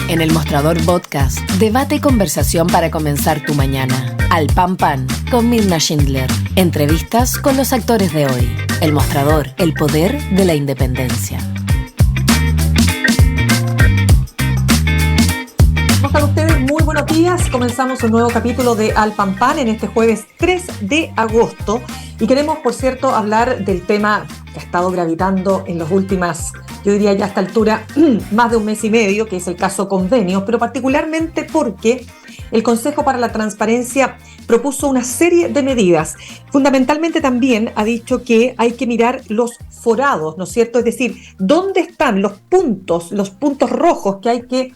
En El Mostrador Podcast, debate y conversación para comenzar tu mañana. Al Pan Pan, con Mirna Schindler. Entrevistas con los actores de hoy. El Mostrador, el poder de la independencia. ¿Cómo están ustedes? Muy buenos días. Comenzamos un nuevo capítulo de Al Pan Pan en este jueves 3 de agosto. Y queremos, por cierto, hablar del tema que ha estado gravitando en las últimas, yo diría ya a esta altura, más de un mes y medio, que es el caso Convenios, pero particularmente porque el Consejo para la Transparencia propuso una serie de medidas. Fundamentalmente también ha dicho que hay que mirar los forados, ¿no es cierto? Es decir, ¿dónde están los puntos rojos que hay que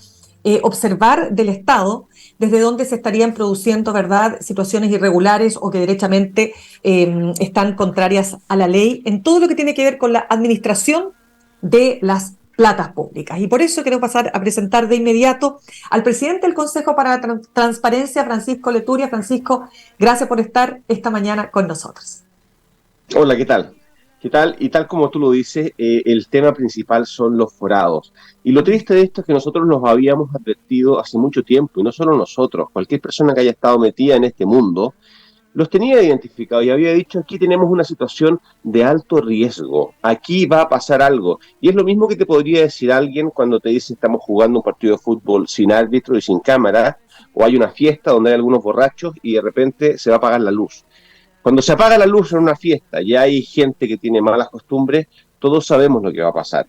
observar del Estado, desde donde se estarían produciendo, ¿verdad?, situaciones irregulares o que derechamente están contrarias a la ley en todo lo que tiene que ver con la administración de las platas públicas. Y por eso quiero pasar a presentar de inmediato al presidente del Consejo para la Transparencia, Francisco Leturia. Francisco, gracias por estar esta mañana con nosotros. Hola, ¿qué tal? ¿Qué tal? Y tal como tú lo dices, el tema principal son los forados. Y lo triste de esto es que nosotros los habíamos advertido hace mucho tiempo, y no solo nosotros, cualquier persona que haya estado metida en este mundo, los tenía identificados y había dicho, aquí tenemos una situación de alto riesgo, aquí va a pasar algo. Y es lo mismo que te podría decir alguien cuando te dice estamos jugando un partido de fútbol sin árbitro y sin cámara, o hay una fiesta donde hay algunos borrachos y de repente se va a apagar la luz. Cuando se apaga la luz en una fiesta y hay gente que tiene malas costumbres, todos sabemos lo que va a pasar.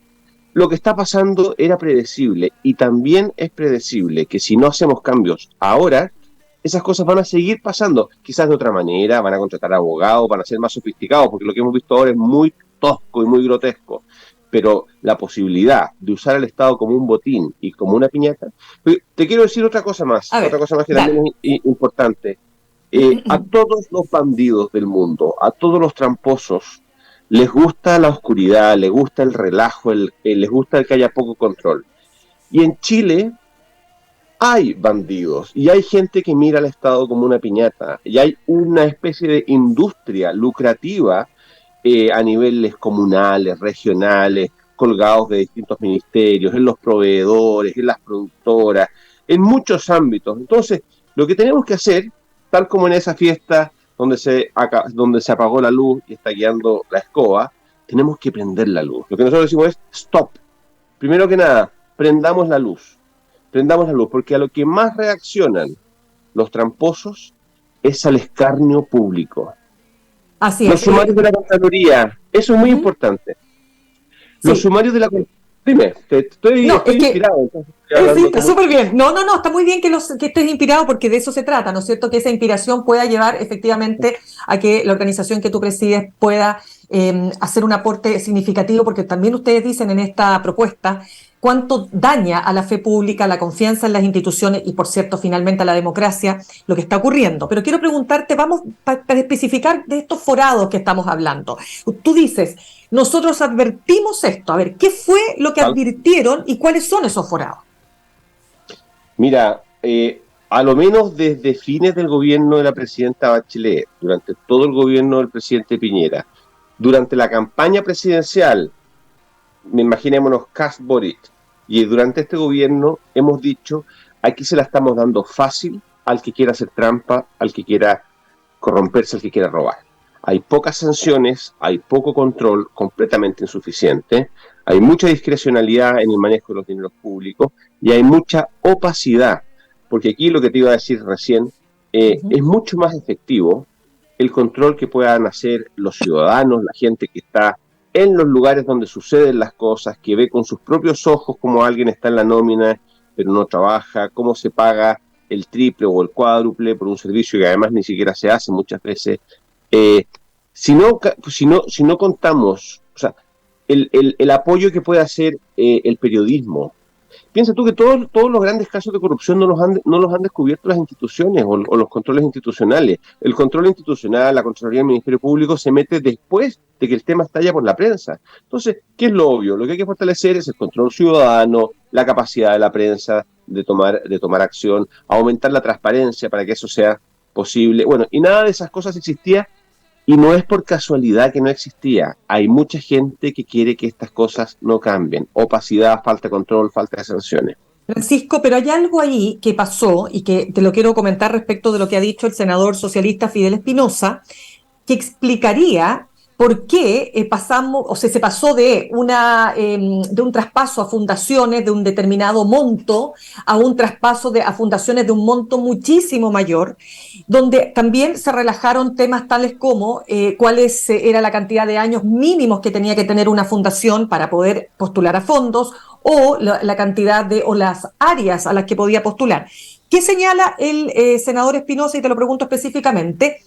Lo que está pasando era predecible y también es predecible que si no hacemos cambios ahora, esas cosas van a seguir pasando, quizás de otra manera, van a contratar abogados, van a ser más sofisticados, porque lo que hemos visto ahora es muy tosco y muy grotesco, pero la posibilidad de usar al Estado como un botín y como una piñata. Te quiero decir otra cosa más que también es importante. A todos los bandidos del mundo, a todos los tramposos, les gusta la oscuridad, les gusta el relajo, les gusta el que haya poco control. Y en Chile hay bandidos y hay gente que mira al Estado como una piñata y hay una especie de industria lucrativa a niveles comunales, regionales, colgados de distintos ministerios, en los proveedores, en las productoras, en muchos ámbitos. Entonces, lo que tenemos que hacer, tal como en esa fiesta donde se apagó la luz y está guiando la escoba, tenemos que prender la luz. Lo que nosotros decimos es stop. Primero que nada, prendamos la luz, porque a lo que más reaccionan los tramposos es al escarnio público. Así los sumarios de la Contraloría, eso es muy importante. Los sumarios de la Contraloría. Dime, estoy inspirado. Sí, está súper bien. No, está muy bien que estés inspirado porque de eso se trata, ¿no es cierto? Que esa inspiración pueda llevar efectivamente a que la organización que tú presides pueda hacer un aporte significativo, porque también ustedes dicen en esta propuesta cuánto daña a la fe pública, a la confianza en las instituciones y, por cierto, finalmente a la democracia, lo que está ocurriendo. Pero quiero preguntarte, vamos para especificar de estos forados que estamos hablando. Tú dices, nosotros advertimos esto. A ver, ¿qué fue lo que advirtieron y cuáles son esos forados? Mira, a lo menos desde fines del gobierno de la presidenta Bachelet, durante todo el gobierno del presidente Piñera, durante la campaña presidencial, imaginémonos Kast Boric, y durante este gobierno hemos dicho, aquí se la estamos dando fácil al que quiera hacer trampa, al que quiera corromperse, al que quiera robar. Hay pocas sanciones, hay poco control, completamente insuficiente, hay mucha discrecionalidad en el manejo de los dineros públicos y hay mucha opacidad, porque aquí lo que te iba a decir recién, es mucho más efectivo el control que puedan hacer los ciudadanos, la gente que está en los lugares donde suceden las cosas, que ve con sus propios ojos cómo alguien está en la nómina pero no trabaja, cómo se paga el triple o el cuádruple por un servicio que además ni siquiera se hace muchas veces. Si no contamos, o sea, el apoyo que puede hacer el periodismo. Piensa tú que todos los grandes casos de corrupción no los han descubierto las instituciones o los controles institucionales. El control institucional, la Contraloría del Ministerio Público se mete después de que el tema estalla por la prensa. Entonces, ¿qué es lo obvio? Lo que hay que fortalecer es el control ciudadano, la capacidad de la prensa de tomar acción, aumentar la transparencia para que eso sea posible. Bueno, y nada de esas cosas existía Y no es por casualidad que no existía. Hay mucha gente que quiere que estas cosas no cambien. Opacidad, falta de control, falta de sanciones. Francisco, pero hay algo ahí que pasó y que te lo quiero comentar respecto de lo que ha dicho el senador socialista Fidel Espinosa, que explicaría por qué pasamos, o sea, se pasó de un traspaso a fundaciones de un determinado monto a un traspaso a fundaciones de un monto muchísimo mayor, donde también se relajaron temas tales como cuáles era la cantidad de años mínimos que tenía que tener una fundación para poder postular a fondos, o la cantidad o las áreas a las que podía postular. ¿Qué señala el senador Espinosa? Y te lo pregunto específicamente,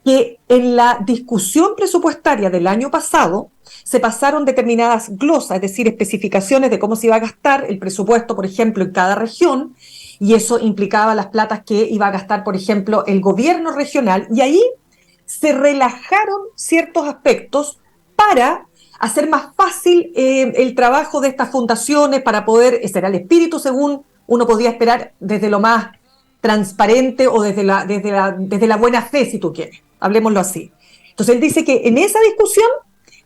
que en la discusión presupuestaria del año pasado se pasaron determinadas glosas, es decir, especificaciones de cómo se iba a gastar el presupuesto, por ejemplo, en cada región, y eso implicaba las platas que iba a gastar, por ejemplo, el gobierno regional, y ahí se relajaron ciertos aspectos para hacer más fácil el trabajo de estas fundaciones, para poder, ese era el espíritu según uno podía esperar desde lo más transparente o desde la buena fe, si tú quieres, hablemoslo así. Entonces él dice que en esa discusión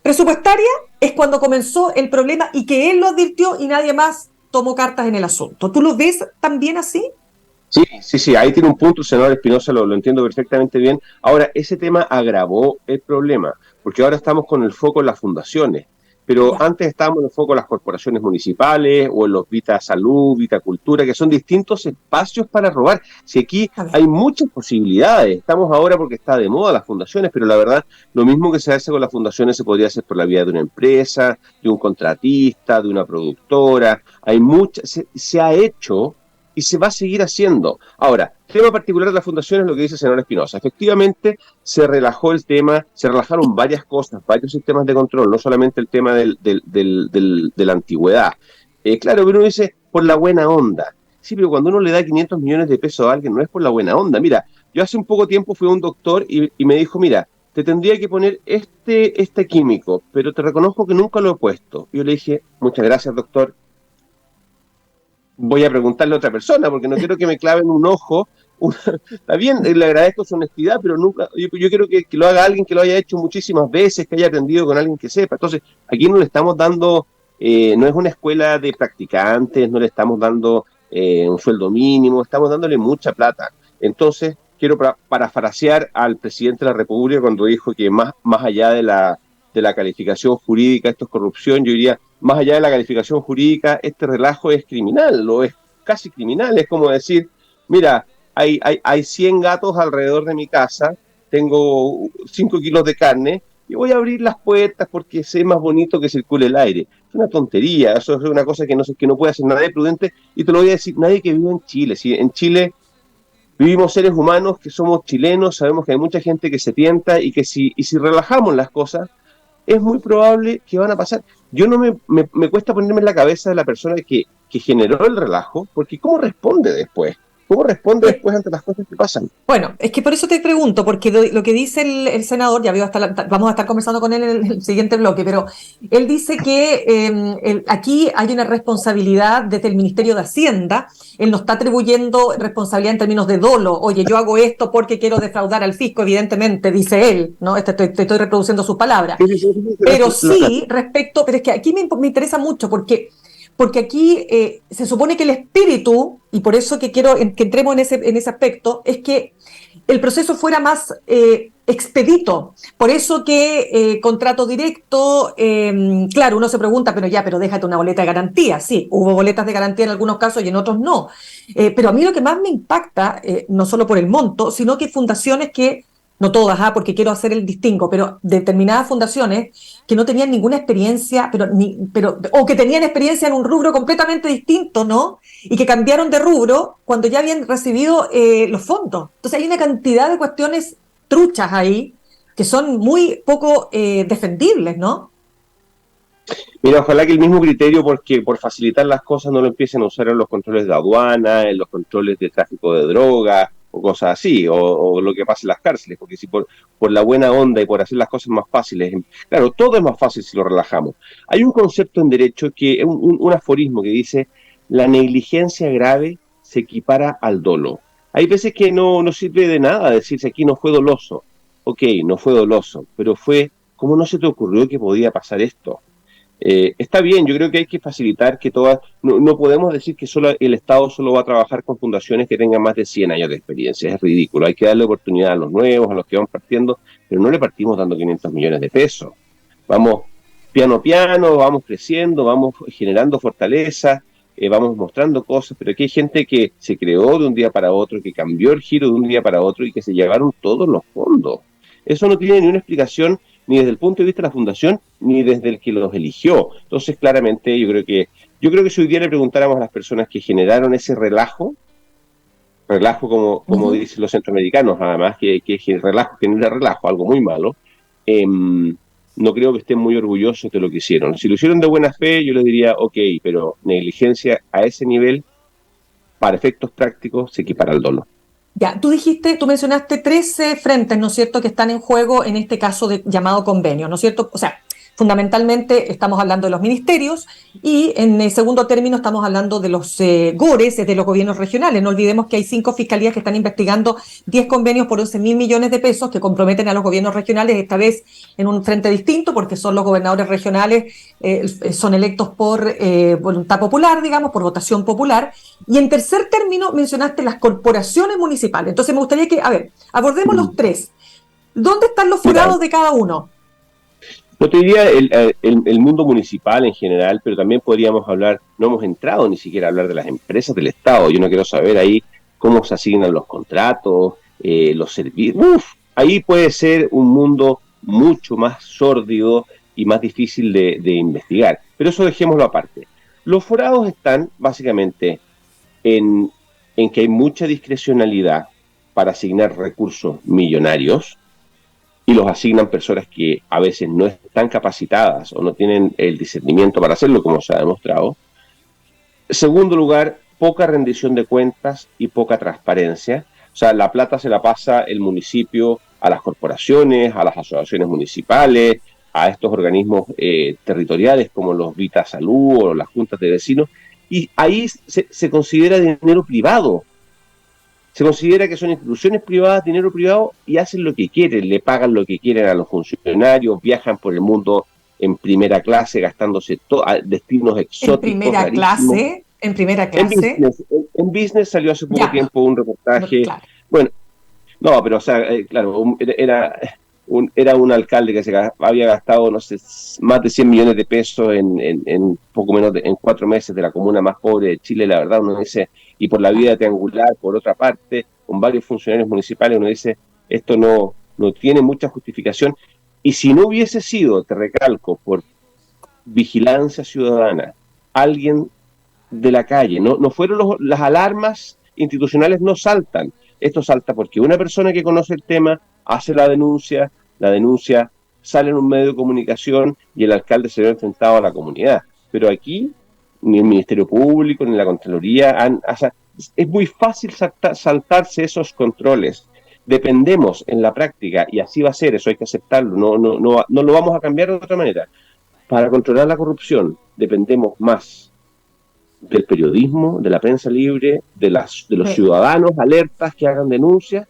presupuestaria es cuando comenzó el problema y que él lo advirtió y nadie más tomó cartas en el asunto. ¿Tú lo ves también así? Sí, ahí tiene un punto el senador Espinosa, lo entiendo perfectamente bien. Ahora, ese tema agravó el problema, porque ahora estamos con el foco en las fundaciones, pero Ya. antes estábamos en el foco en las corporaciones municipales o en los Vita Salud, Vita Cultura, que son distintos espacios para robar. Si aquí A ver. hay muchas posibilidades, estamos ahora porque está de moda las fundaciones, pero la verdad, lo mismo que se hace con las fundaciones se podría hacer por la vía de una empresa, de un contratista, de una productora. Hay muchas, se ha hecho y se va a seguir haciendo. Ahora, tema particular de la fundación es lo que dice el senador Espinosa. Efectivamente, se relajó el tema, se relajaron varias cosas, varios sistemas de control, no solamente el tema de la antigüedad. Claro, pero uno dice, por la buena onda. Sí, pero cuando uno le da 500 millones de pesos a alguien, no es por la buena onda. Mira, yo hace un poco tiempo fui a un doctor y me dijo, mira, te tendría que poner este químico, pero te reconozco que nunca lo he puesto. Yo le dije, muchas gracias, doctor, voy a preguntarle a otra persona, porque no quiero que me claven un ojo. Está bien, le agradezco su honestidad, pero nunca, yo quiero que lo haga alguien que lo haya hecho muchísimas veces, que haya aprendido con alguien que sepa. Entonces, aquí no le estamos dando, no es una escuela de practicantes, no le estamos dando un sueldo mínimo, estamos dándole mucha plata. Entonces, quiero parafrasear al presidente de la República cuando dijo que más allá de la calificación jurídica, esto es corrupción, yo diría, más allá de la calificación jurídica, este relajo es criminal, lo es casi criminal, es como decir, mira, hay 100 gatos alrededor de mi casa, tengo 5 kilos de carne y voy a abrir las puertas porque es más bonito que circule el aire. Es una tontería, eso es una cosa que no puede hacer nadie prudente, y te lo voy a decir, nadie que vive en Chile. Si en Chile vivimos seres humanos que somos chilenos, sabemos que hay mucha gente que se tienta y que si relajamos las cosas, es muy probable que van a pasar. Yo no me cuesta ponerme en la cabeza de la persona que generó el relajo, porque ¿cómo responde después? ¿Cómo responde después ante las cosas que pasan? Bueno, es que por eso te pregunto, porque lo que dice el senador, ya vamos a estar conversando con él en el siguiente bloque, pero él dice que aquí hay una responsabilidad desde el Ministerio de Hacienda. Él no está atribuyendo responsabilidad en términos de dolo. Oye, yo hago esto porque quiero defraudar al fisco, evidentemente, dice él, ¿no? Estoy reproduciendo sus palabras. Pero sí, pero es que aquí me interesa mucho porque aquí se supone que el espíritu, y por eso que quiero que entremos en ese aspecto, es que el proceso fuera más expedito. Por eso que contrato directo, claro, uno se pregunta, pero déjate una boleta de garantía. Sí, hubo boletas de garantía en algunos casos y en otros no. Pero a mí lo que más me impacta, no solo por el monto, sino que fundaciones que, no todas, porque quiero hacer el distingo, pero determinadas fundaciones que no tenían ninguna experiencia, o que tenían experiencia en un rubro completamente distinto, ¿no? Y que cambiaron de rubro cuando ya habían recibido los fondos. Entonces hay una cantidad de cuestiones truchas ahí que son muy poco defendibles, ¿no? Mira, ojalá que el mismo criterio, porque por facilitar las cosas, no lo empiecen a usar en los controles de aduana, en los controles de tráfico de drogas o cosas así, o lo que pasa en las cárceles, porque si por la buena onda y por hacer las cosas más fáciles, claro, todo es más fácil si lo relajamos. Hay un concepto en derecho, que es un aforismo que dice, la negligencia grave se equipara al dolo. Hay veces que no sirve de nada decirse aquí no fue doloso. ok, no fue doloso, pero fue, ¿cómo no se te ocurrió que podía pasar esto? Está bien, yo creo que hay que facilitar que todas, no podemos decir que solo el Estado solo va a trabajar con fundaciones que tengan más de 100 años de experiencia, es ridículo, hay que darle oportunidad a los nuevos, a los que van partiendo, pero no le partimos dando 500 millones de pesos. Vamos piano a piano, vamos creciendo, vamos generando fortaleza, vamos mostrando cosas, pero aquí hay gente que se creó de un día para otro, que cambió el giro de un día para otro y que se llevaron todos los fondos. Eso no tiene ni una explicación ni desde el punto de vista de la fundación, ni desde el que los eligió. Entonces, claramente, yo creo que si hoy día le preguntáramos a las personas que generaron ese relajo como dicen los centroamericanos, además, que relajo genera relajo, algo muy malo, no creo que estén muy orgullosos de lo que hicieron. Si lo hicieron de buena fe, yo les diría, ok, pero negligencia a ese nivel, para efectos prácticos, se equipara al dolo. Ya, tú mencionaste 13 frentes, ¿no es cierto?, que están en juego en este caso de llamado convenio, ¿no es cierto? O sea, fundamentalmente estamos hablando de los ministerios y en el segundo término estamos hablando de los GORES, de los gobiernos regionales. No olvidemos que hay 5 fiscalías que están investigando 10 convenios por 11.000 millones de pesos que comprometen a los gobiernos regionales, esta vez en un frente distinto, porque son los gobernadores regionales, son electos por voluntad popular, digamos, por votación popular. Y en tercer término mencionaste las corporaciones municipales. Entonces me gustaría que, abordemos los 3. ¿Dónde están los forados de cada uno? No te diría el mundo municipal en general, pero también podríamos hablar, no hemos entrado ni siquiera a hablar de las empresas del Estado. Yo no quiero saber ahí cómo se asignan los contratos, los servicios. Ahí puede ser un mundo mucho más sórdido y más difícil de investigar. Pero eso dejémoslo aparte. Los forados están básicamente en que hay mucha discrecionalidad para asignar recursos millonarios, y los asignan personas que a veces no están capacitadas o no tienen el discernimiento para hacerlo, como se ha demostrado. Segundo lugar, poca rendición de cuentas y poca transparencia. O sea, la plata se la pasa el municipio a las corporaciones, a las asociaciones municipales, a estos organismos territoriales como los Vita Salud o las juntas de vecinos, y ahí se considera dinero privado. Se considera que son instituciones privadas, dinero privado, y hacen lo que quieren, le pagan lo que quieren a los funcionarios, viajan por el mundo en primera clase, gastándose destinos exóticos. ¿En primera clase? En business salió hace poco tiempo un reportaje. Claro. Bueno, no, pero o sea, claro, era un alcalde que había gastado, no sé, más de 100 millones de pesos en poco menos en 4 meses de la comuna más pobre de Chile. La verdad, uno dice, y por la vía triangular, por otra parte, con varios funcionarios municipales, uno dice, esto no tiene mucha justificación. Y si no hubiese sido, te recalco, por vigilancia ciudadana, alguien de la calle, no fueron las alarmas institucionales, no saltan. Esto salta porque una persona que conoce el tema hace la denuncia sale en un medio de comunicación y el alcalde se ve enfrentado a la comunidad. Pero aquí ni el Ministerio Público ni la Contraloría es muy fácil saltarse esos controles. Dependemos en la práctica, y así va a ser, eso hay que aceptarlo, no lo vamos a cambiar de otra manera. Para controlar la corrupción dependemos más del periodismo, de la prensa libre, de los ciudadanos alertas que hagan denuncias,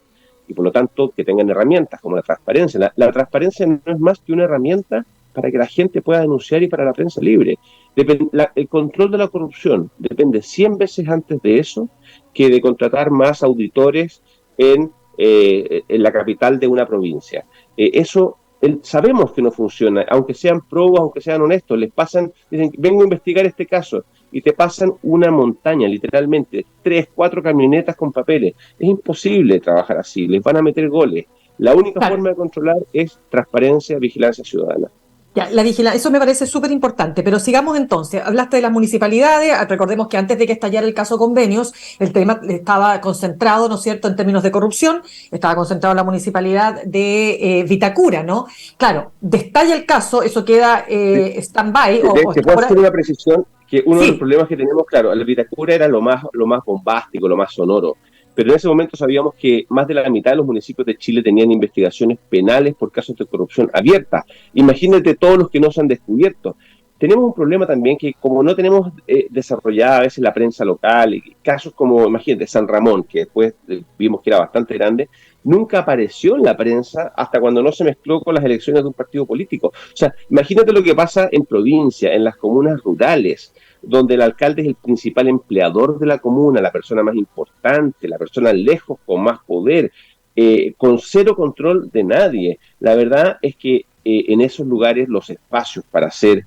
y por lo tanto que tengan herramientas como la transparencia. La transparencia no es más que una herramienta para que la gente pueda denunciar y para la prensa libre. El control de la corrupción depende 100 veces antes de eso que de contratar más auditores en la capital de una provincia. Sabemos que no funciona, aunque sean probos, aunque sean honestos, dicen, vengo a investigar este caso, y te pasan una montaña, literalmente, 3, 4 camionetas con papeles. Es imposible trabajar así, les van a meter goles. La única forma de controlar es transparencia, vigilancia ciudadana. Ya, la vigilancia, eso me parece súper importante, pero sigamos entonces. Hablaste de las municipalidades, recordemos que antes de que estallara el caso Convenios, el tema estaba concentrado, ¿no es cierto?, en términos de corrupción, estaba concentrado en la municipalidad de Vitacura, ¿no? Claro, destalla el caso, eso queda stand-by. ¿Te puedo hacer una precisión? Que uno de los problemas que tenemos, claro, la Vitacura era lo más bombástico, lo más sonoro, pero en ese momento sabíamos que más de la mitad de los municipios de Chile tenían investigaciones penales por casos de corrupción abiertas. Imagínate todos los que no se han descubierto. tenemos un problema también que como no tenemos desarrollada a veces la prensa local, y casos como, imagínate, San Ramón, que después vimos que era bastante grande, nunca apareció en la prensa hasta cuando no se mezcló con las elecciones de un partido político. O sea, imagínate lo que pasa en provincia, en las comunas rurales, donde el alcalde es el principal empleador de la comuna, la persona más importante, la persona lejos con más poder, con cero control de nadie. La verdad es que en esos lugares los espacios para hacer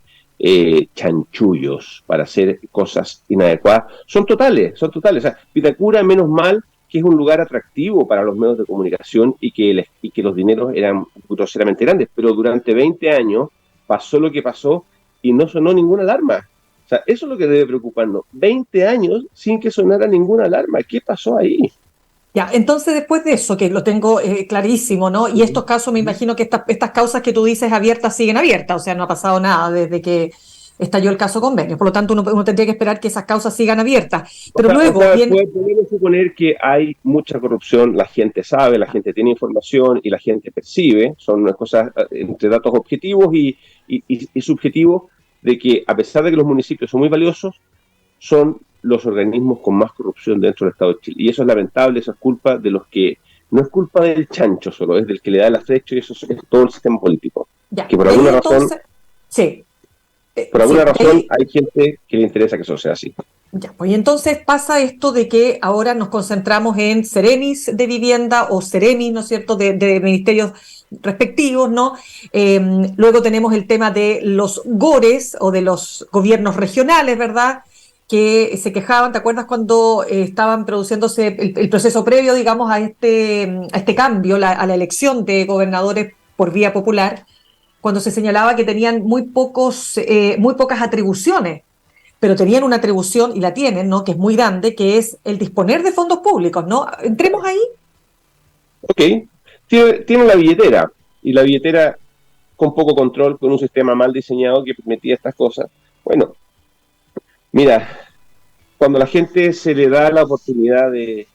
chanchullos, para hacer cosas inadecuadas, son totales, son totales. O sea, Vitacura, menos mal que es un lugar atractivo para los medios de comunicación y que los dineros eran groseramente grandes, pero durante 20 años pasó lo que pasó y no sonó ninguna alarma. O sea, eso es lo que debe preocuparnos. 20 años sin que sonara ninguna alarma. ¿Qué pasó ahí? Ya, entonces después de eso, que lo tengo clarísimo, ¿no? Y estos casos, me imagino que estas causas que tú dices abiertas siguen abiertas, o sea, no ha pasado nada desde que estalló el caso Convenio. Por lo tanto, uno tendría que esperar que esas causas sigan abiertas. Pero luego viene... Podemos suponer que hay mucha corrupción, la gente sabe, la gente tiene información y la gente percibe, son cosas entre datos objetivos y subjetivos, de que a pesar de que los municipios son muy valiosos, son los organismos con más corrupción dentro del Estado de Chile. Y eso es lamentable, eso es culpa de los que, no es culpa del chancho solo, es del que le da el afrecho y eso es todo el sistema político. Ya, que por alguna razón, sí, por alguna razón hay gente que le interesa que eso sea así. Ya, pues y entonces pasa esto de que ahora nos concentramos en seremis de vivienda o seremis, ¿no es cierto?, de ministerios respectivos, ¿no? Luego tenemos el tema de los GORES o de los gobiernos regionales, ¿verdad?, que se quejaban. ¿Te acuerdas cuando estaban produciéndose el proceso previo, digamos, a este cambio, a la elección de gobernadores por vía popular, cuando se señalaba que tenían muy pocas atribuciones, pero tenían una atribución, y la tienen, ¿no?, que es muy grande, que es el disponer de fondos públicos, ¿no? Entremos ahí. Ok, tiene la billetera, y la billetera con poco control, con un sistema mal diseñado que permitía estas cosas. Bueno, mira, cuando a la gente se le da la oportunidad de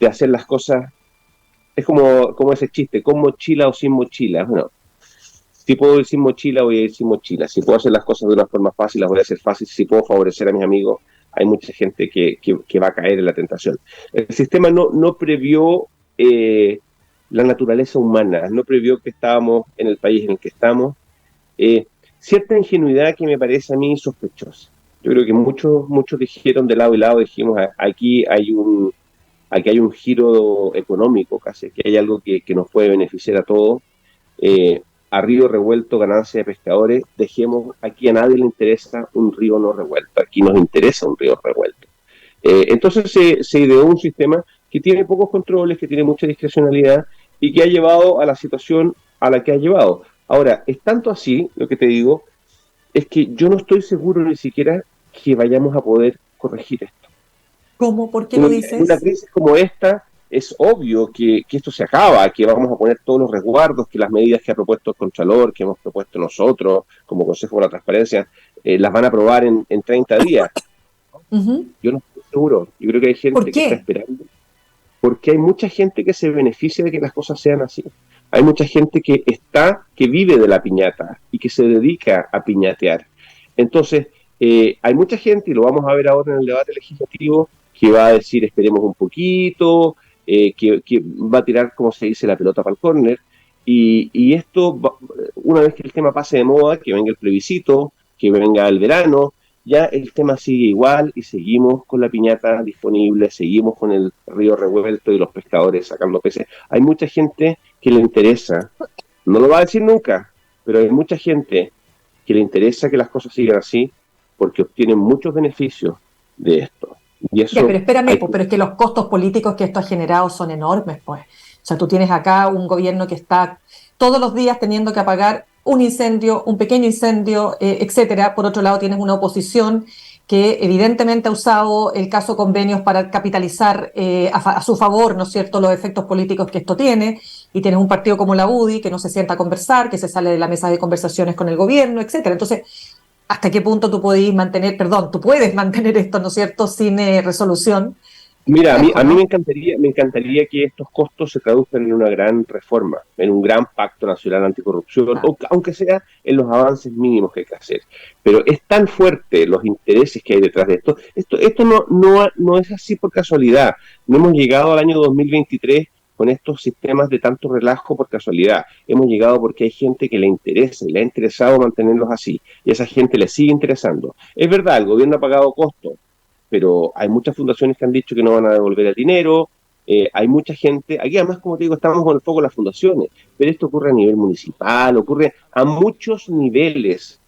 hacer las cosas, es como ese chiste, con mochila o sin mochila. Bueno, si puedo ir sin mochila, voy a ir sin mochila. Si puedo hacer las cosas de una forma fácil, las voy a hacer fácil. Si puedo favorecer a mis amigos, hay mucha gente que va a caer en la tentación. El sistema no previó la naturaleza humana, no previó que estábamos en el país en el que estamos. Cierta ingenuidad que me parece a mí sospechosa. Yo creo que muchos dijeron de lado y lado, dijimos, aquí hay un giro económico casi, que hay algo que nos puede beneficiar a todos. A río revuelto, ganancia de pescadores, dejemos, aquí a nadie le interesa un río no revuelto, aquí nos interesa un río revuelto. Entonces se ideó un sistema que tiene pocos controles, que tiene mucha discrecionalidad y que ha llevado a la situación a la que ha llevado. Ahora, es tanto así, lo que te digo, es que yo no estoy seguro ni siquiera que vayamos a poder corregir esto. ¿Cómo? ¿Por qué lo dices? En una crisis como esta, es obvio que esto se acaba, que vamos a poner todos los resguardos, que las medidas que ha propuesto el Contralor, que hemos propuesto nosotros como Consejo de la Transparencia, las van a aprobar en 30 días. Uh-huh. Yo no estoy seguro. Yo creo que hay gente que está esperando. Porque hay mucha gente que se beneficia de que las cosas sean así. Hay mucha gente que vive de la piñata y que se dedica a piñatear. Entonces, hay mucha gente, y lo vamos a ver ahora en el debate legislativo, que va a decir esperemos un poquito, que va a tirar, como se dice, la pelota para el córner, y esto, una vez que el tema pase de moda, que venga el plebiscito, que venga el verano, ya el tema sigue igual y seguimos con la piñata disponible, seguimos con el río revuelto y los pescadores sacando peces. Hay mucha gente que le interesa, no lo va a decir nunca, pero hay mucha gente que le interesa que las cosas sigan así porque obtienen muchos beneficios de esto. Y eso ya, pero espérame, pero es que los costos políticos que esto ha generado son enormes, pues. O sea, tú tienes acá un gobierno que está todos los días teniendo que apagar un incendio, un pequeño incendio, etcétera. Por otro lado, tienes una oposición que evidentemente ha usado el caso Convenios para capitalizar a su favor, ¿no es cierto?, los efectos políticos que esto tiene, y tienes un partido como la UDI que no se sienta a conversar, que se sale de la mesa de conversaciones con el gobierno, etcétera. Entonces, ¿hasta qué punto tú puedes mantener esto, ¿no es cierto?, sin resolución? Mira, a mí me encantaría que estos costos se traduzcan en una gran reforma, en un gran pacto nacional anticorrupción, Ah, aunque sea en los avances mínimos que hay que hacer. Pero es tan fuerte los intereses que hay detrás de esto. Esto no es así por casualidad. No hemos llegado al año 2023 con estos sistemas de tanto relajo por casualidad. Hemos llegado porque hay gente que le interesa y le ha interesado mantenerlos así. Y a esa gente le sigue interesando. Es verdad, el gobierno ha pagado costos, pero hay muchas fundaciones que han dicho que no van a devolver el dinero, hay mucha gente, aquí además, como te digo, estamos con el foco de las fundaciones, pero esto ocurre a nivel municipal, ocurre a muchos niveles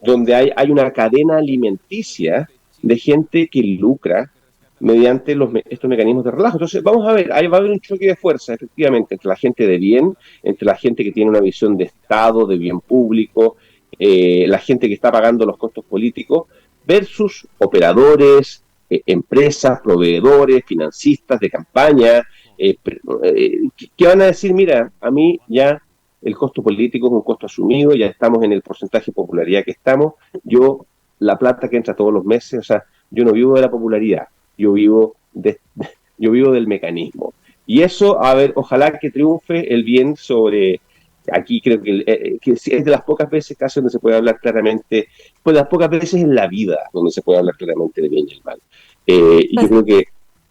donde hay una cadena alimenticia de gente que lucra mediante estos mecanismos de relajo. Entonces, vamos a ver, ahí va a haber un choque de fuerza, efectivamente, entre la gente de bien, entre la gente que tiene una visión de Estado, de bien público, la gente que está pagando los costos políticos, versus operadores, empresas, proveedores, financistas de campaña, que van a decir, mira, a mí ya el costo político es un costo asumido, ya estamos en el porcentaje de popularidad que estamos, yo, la plata que entra todos los meses, o sea, yo no vivo de la popularidad, yo vivo, yo vivo del mecanismo. Y eso, a ver, ojalá que triunfe el bien sobre... Aquí creo que es de las pocas veces casi donde se puede hablar claramente, pues de las pocas veces en la vida donde se puede hablar claramente de bien y el mal. Y yo creo que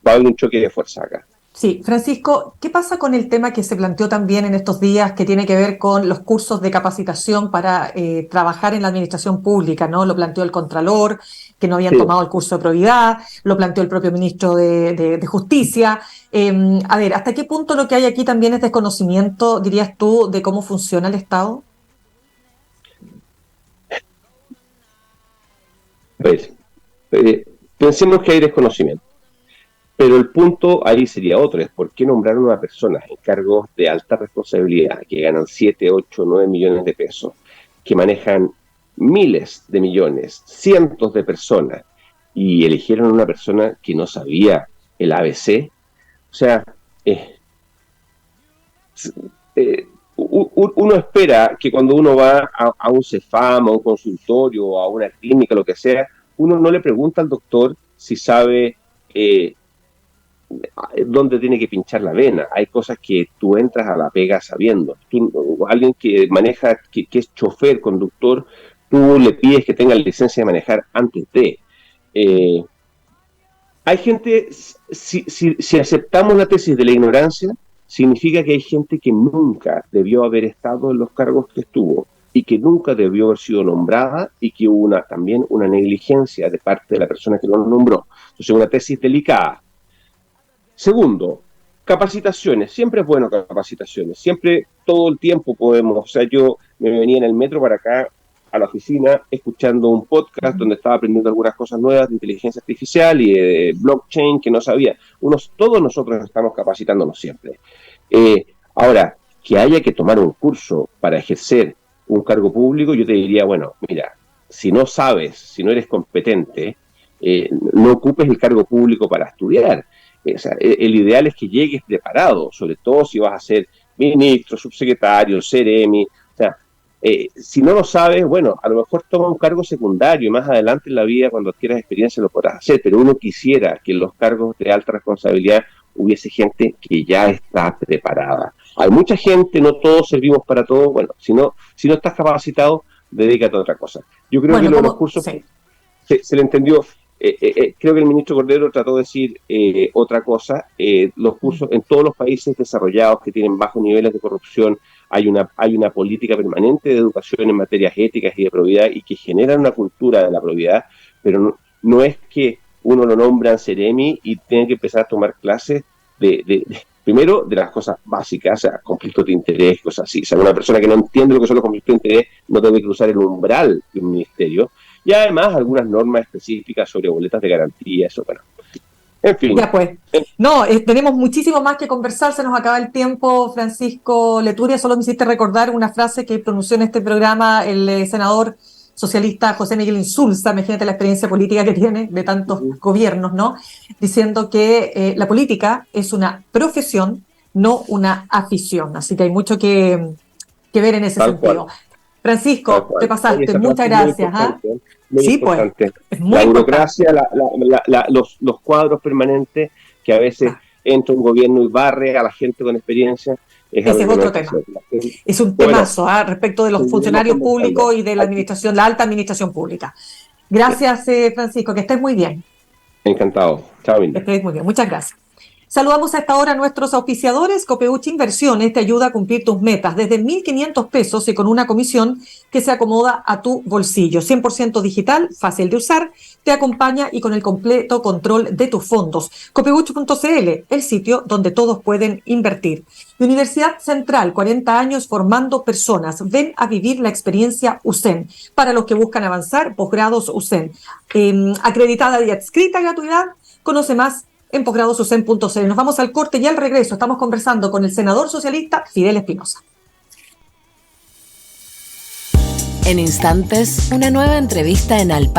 va a haber un choque de fuerza acá. sí, Francisco, ¿qué pasa con el tema que se planteó también en estos días que tiene que ver con los cursos de capacitación para trabajar en la administración pública, ¿no? Lo planteó el Contralor, que no habían Sí. tomado el curso de probidad, lo planteó el propio ministro de Justicia. A ver, ¿hasta qué punto lo que hay aquí también es desconocimiento, dirías tú, de cómo funciona el Estado? Pues, pensemos que hay desconocimiento. Pero el punto ahí sería otro, es por qué nombrar a una persona en cargos de alta responsabilidad, que ganan 7, 8, 9 millones de pesos, que manejan miles de millones, cientos de personas, y eligieron a una persona que no sabía el ABC. O sea, uno espera que cuando uno va a un CEFAM, a un consultorio, a una clínica, lo que sea, uno no le pregunta al doctor si sabe dónde tiene que pinchar la vena. Hay cosas que tú entras a la pega sabiendo. Alguien que maneja, que es chofer, conductor, tú le pides que tenga licencia de manejar antes de. Eh, Hay gente, si aceptamos la tesis de la ignorancia, significa que hay gente que nunca debió haber estado en los cargos que estuvo y que nunca debió haber sido nombrada y que hubo también una negligencia de parte de la persona que lo nombró. Entonces, una tesis delicada. Segundo, capacitaciones. Siempre es bueno capacitaciones. Siempre, todo el tiempo podemos. O sea, yo me venía en el metro para acá a la oficina escuchando un podcast donde estaba aprendiendo algunas cosas nuevas de inteligencia artificial y de blockchain que no sabía. Todos nosotros estamos capacitándonos siempre. Ahora, que haya que tomar un curso para ejercer un cargo público, yo te diría, bueno, mira, si no sabes, si no eres competente, no ocupes el cargo público para estudiar. O sea, el ideal es que llegues preparado, sobre todo si vas a ser ministro, subsecretario, seremi. O sea, si no lo sabes, bueno, a lo mejor toma un cargo secundario y más adelante en la vida, cuando adquieras experiencia, lo podrás hacer. Pero uno quisiera que en los cargos de alta responsabilidad hubiese gente que ya está preparada. Hay mucha gente, no todos servimos para todo. Bueno, si no estás capacitado, dedícate a otra cosa. Yo creo que los cursos Sí. se le entendió. Creo que el ministro Cordero trató de decir otra cosa. Los cursos en todos los países desarrollados que tienen bajos niveles de corrupción, hay una política permanente de educación en materias éticas y de probidad y que generan una cultura de la probidad, pero no es que uno lo nombra en Ceremi y tiene que empezar a tomar clases primero de las cosas básicas, o sea, conflictos de interés, cosas así. O sea, una persona que no entiende lo que son los conflictos de interés no debe cruzar el umbral de un ministerio. Y además algunas normas específicas sobre boletas de garantía, eso, bueno. En fin. Ya pues. No, tenemos muchísimo más que conversar, se nos acaba el tiempo, Francisco Leturia. Solo me hiciste recordar una frase que pronunció en este programa el senador socialista José Miguel Insulza. Imagínate la experiencia política que tiene de tantos gobiernos, ¿no? Diciendo que la política es una profesión, no una afición. Así que hay mucho que ver en ese sentido. Francisco, te pasaste, muchas gracias. Muy sí, importante. Pues, es muy la burocracia, los cuadros permanentes que a veces entra un gobierno y barre a la gente con experiencia. Ese es otro tema. Es un temazo respecto de los funcionarios públicos y de la administración, la alta administración pública. Gracias, Francisco, que estés muy bien. Encantado. Chao, Mirna. Que estés muy bien, muchas gracias. Saludamos a esta hora a nuestros auspiciadores. Copeuch Inversiones te ayuda a cumplir tus metas desde 1.500 pesos y con una comisión que se acomoda a tu bolsillo. 100% digital, fácil de usar, te acompaña y con el completo control de tus fondos. Copeuch.cl, el sitio donde todos pueden invertir. Universidad Central, 40 años formando personas. Ven a vivir la experiencia USEN. Para los que buscan avanzar, posgrados USEN. Acreditada y adscrita a gratuidad. Conoce más en posgradosusen.cl. Nos vamos al corte y al regreso estamos conversando con el senador socialista Fidel Espinosa. En instantes, una nueva entrevista en Alpa.